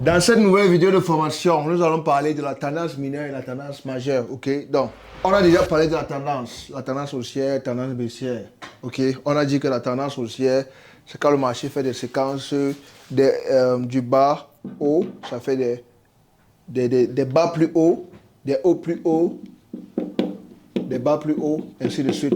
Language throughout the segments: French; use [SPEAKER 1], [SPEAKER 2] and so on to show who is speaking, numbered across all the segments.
[SPEAKER 1] Dans cette nouvelle vidéo de formation, nous allons parler de la tendance mineure et la tendance majeure. Ok, donc on a déjà parlé de la tendance haussière, la tendance baissière. Ok, on a dit que la tendance haussière, c'est quand le marché fait des séquences du bas haut, ça fait des bas plus hauts, des hauts plus hauts, des bas plus hauts, ainsi de suite.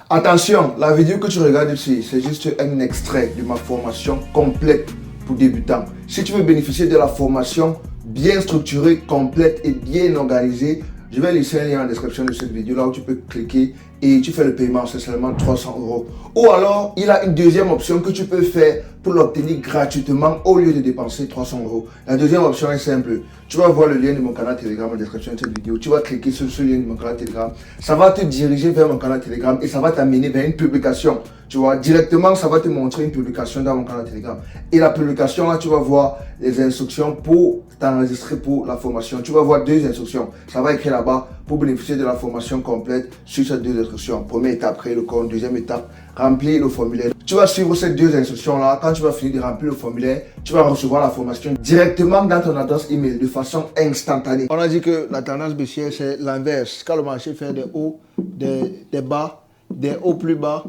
[SPEAKER 1] Attention, la vidéo que tu regardes ici, c'est juste un extrait de ma formation complète pour débutants. Si tu veux bénéficier de la formation bien structurée, complète et bien organisée, je vais laisser un lien en description de cette vidéo là où tu peux cliquer et tu fais le paiement, c'est seulement 300 euros. Ou alors, il a une deuxième option que tu peux faire pour l'obtenir gratuitement au lieu de dépenser 300 euros. La deuxième option est simple. Tu vas voir le lien de mon canal Telegram en description de cette vidéo. Tu vas cliquer sur ce lien de mon canal Telegram. Ça va te diriger vers mon canal Telegram et ça va t'amener vers une publication. Tu vois, directement, ça va te montrer une publication dans mon canal Telegram. Et la publication, là, tu vas voir les instructions pour t'enregistrer pour la formation. Tu vas voir deux instructions. Ça va écrire là-bas pour bénéficier de la formation complète sur ces deux instructions. Première étape, créer le compte. Deuxième étape, remplir le formulaire. Tu vas suivre ces deux instructions-là. Quand tu vas finir de remplir le formulaire, tu vas recevoir la formation directement dans ton adresse email de façon instantanée. On a dit que la tendance baissière, c'est l'inverse. Quand le marché fait des hauts, des bas, des hauts plus bas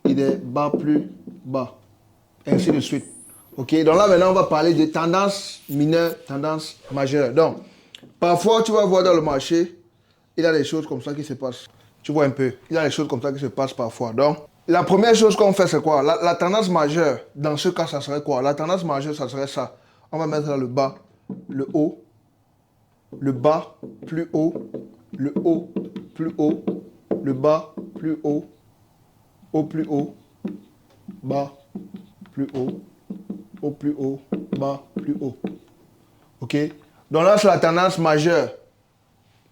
[SPEAKER 1] et des bas plus bas, ainsi de suite. Ok, donc là maintenant on va parler de tendance mineure, tendance majeure. Donc, parfois tu vas voir dans le marché, il y a des choses comme ça qui se passent. Tu vois un peu, il y a des choses comme ça qui se passent parfois. Donc, la première chose qu'on fait c'est quoi? La tendance majeure, dans ce cas ça serait quoi? La tendance majeure ça serait ça. On va mettre là le bas, le haut, le bas, plus haut, le haut, plus haut, le bas, plus haut, haut plus haut, bas, plus haut, haut plus haut, bas plus haut. Ok? Donc là, c'est la tendance majeure.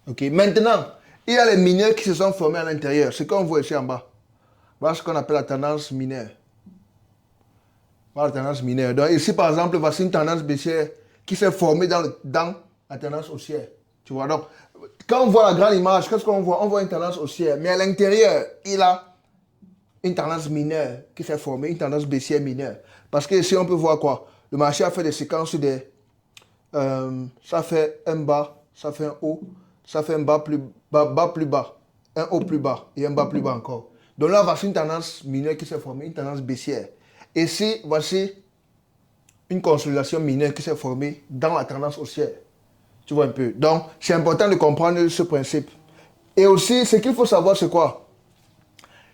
[SPEAKER 1] Ok? Maintenant, il y a les mineurs qui se sont formés à l'intérieur. Ce qu'on voit ici en bas. Voilà ce qu'on appelle la tendance mineure. Voilà la tendance mineure. Donc ici, par exemple, voici une tendance baissière qui s'est formée dans la tendance haussière. Tu vois? Donc, quand on voit la grande image, qu'est-ce qu'on voit? On voit une tendance haussière. Mais à l'intérieur, il a une tendance mineure qui s'est formée, une tendance baissière mineure. Parce que ici, on peut voir quoi? Le marché a fait des séquences ça fait un bas, ça fait un haut, ça fait un bas plus bas, bas plus bas, un haut plus bas et un bas plus bas encore. Donc là, voici une tendance mineure qui s'est formée, une tendance baissière. Et ici, voici une consolidation mineure qui s'est formée dans la tendance haussière. Tu vois un peu. Donc, c'est important de comprendre ce principe. Et aussi, ce qu'il faut savoir, c'est quoi?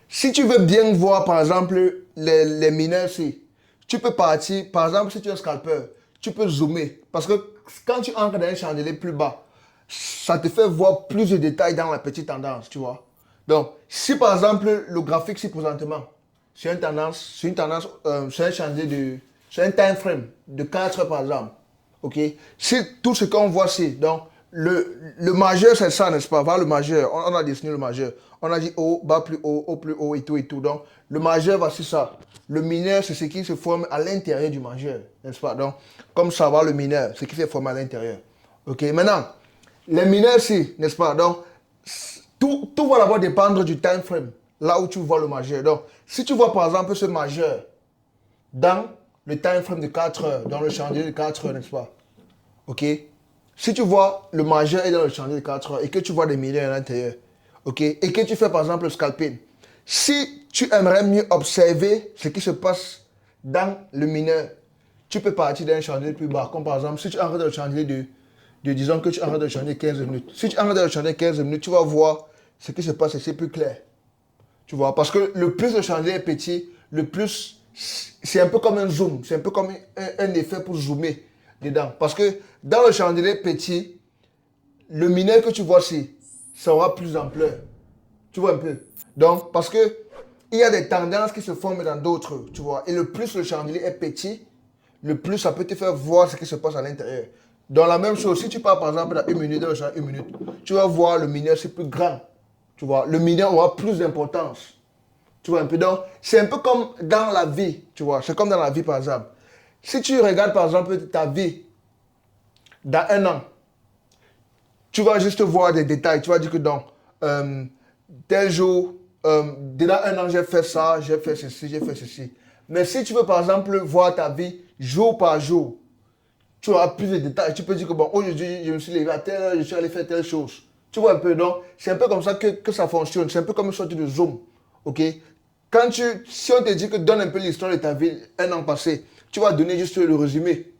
[SPEAKER 1] Si tu veux bien voir, par exemple, les mineurs, tu peux partir, par exemple, si tu es un scalpeur, tu peux zoomer. Parce que quand tu entres dans un chandelier plus bas, ça te fait voir plus de détails dans la petite tendance, tu vois. Donc, si par exemple, le graphique, si présentement, c'est un chandelier c'est un time frame de 4 heures, par exemple. Ok? Si tout ce qu'on voit, c'est, donc, le majeur, c'est ça, n'est-ce pas? Voilà le majeur. On a dessiné le majeur. On a dit haut, bas plus haut et tout et tout. Donc, le majeur, voici ça. Le mineur, c'est ce qui se forme à l'intérieur du majeur, n'est-ce pas? Donc, comme ça va le mineur, ce qui se forme à l'intérieur. Ok? Maintenant, les mineurs, si, n'est-ce pas? Donc, tout va d'abord dépendre du time frame, là où tu vois le majeur. Donc, si tu vois par exemple ce majeur dans le time frame de 4 heures, dans le chandelier de 4 heures, n'est-ce pas? Ok? Si tu vois le majeur est dans le chandelier de 4 heures et que tu vois des mineurs à l'intérieur, ok? Et que tu fais par exemple le scalping, si tu aimerais mieux observer ce qui se passe dans le mineur, tu peux partir d'un chandelier plus bas. Comme par exemple, si tu arrêtes dans le chandelier disons que tu arrêtes dans le chandelier 15 minutes. Si tu arrêtes dans le chandelier 15 minutes, tu vas voir ce qui se passe et c'est plus clair. Tu vois, parce que le plus le chandelier est petit, le plus, c'est un peu comme un zoom, c'est un peu comme un effet pour zoomer dedans. Parce que dans le chandelier petit, le mineur que tu vois ici, ça aura plus d'ampleur. Tu vois un peu. Donc, parce que il y a des tendances qui se forment dans d'autres, tu vois. Et le plus le chandelier est petit, le plus ça peut te faire voir ce qui se passe à l'intérieur. Dans la même chose, si tu pars par exemple dans une minute, dans le chandelier, une minute, tu vas voir le mineur, c'est plus grand. Tu vois, le mineur aura plus d'importance. Tu vois un peu. Donc, c'est un peu comme dans la vie, tu vois. C'est comme dans la vie, par exemple. Si tu regardes, par exemple, ta vie dans un an, tu vas juste voir des détails. Tu vas dire que dans tel jour, dans un an, j'ai fait ça, j'ai fait ceci, j'ai fait ceci. Mais si tu veux, par exemple, voir ta vie jour par jour, tu auras plus de détails. Tu peux dire que bon, aujourd'hui, je me suis levé à telle heure, je suis allé faire telle chose. Tu vois un peu, donc c'est un peu comme ça que ça fonctionne. C'est un peu comme une sorte de zoom. Ok? Si on te dit que donne un peu l'histoire de ta vie un an passé, tu vas donner juste le résumé.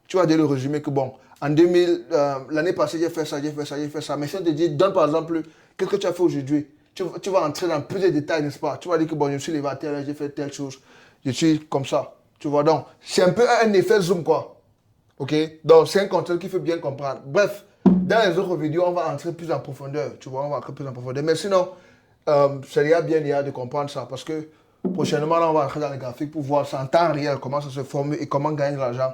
[SPEAKER 1] Tu vas donner le résumé que bon, en 2000, l'année passée, j'ai fait ça, j'ai fait ça, j'ai fait ça. Mais si on te dit, donne par exemple, qu'est-ce que tu as fait aujourd'hui? Tu vas entrer dans plus de détails, n'est-ce pas? Tu vas dire que bon, je me suis levé à telle heure, j'ai fait telle chose. Je suis comme ça. Tu vois, donc, c'est un peu un effet zoom, quoi. Ok? Donc, c'est un concept qu'il faut bien comprendre. Bref, dans les autres vidéos, on va entrer plus en profondeur. Tu vois, on va entrer plus en profondeur. Mais sinon, c'est bien de comprendre ça parce que prochainement, là, on va entrer dans les graphiques pour voir ça en temps réel, comment ça se forme et comment gagner de l'argent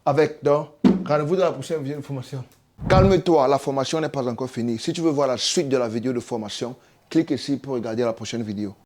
[SPEAKER 1] avec. Donc, rendez-vous dans la prochaine vidéo de formation. Calme-toi, la formation n'est pas encore finie. Si tu veux voir la suite de la vidéo de formation, clique ici pour regarder la prochaine vidéo.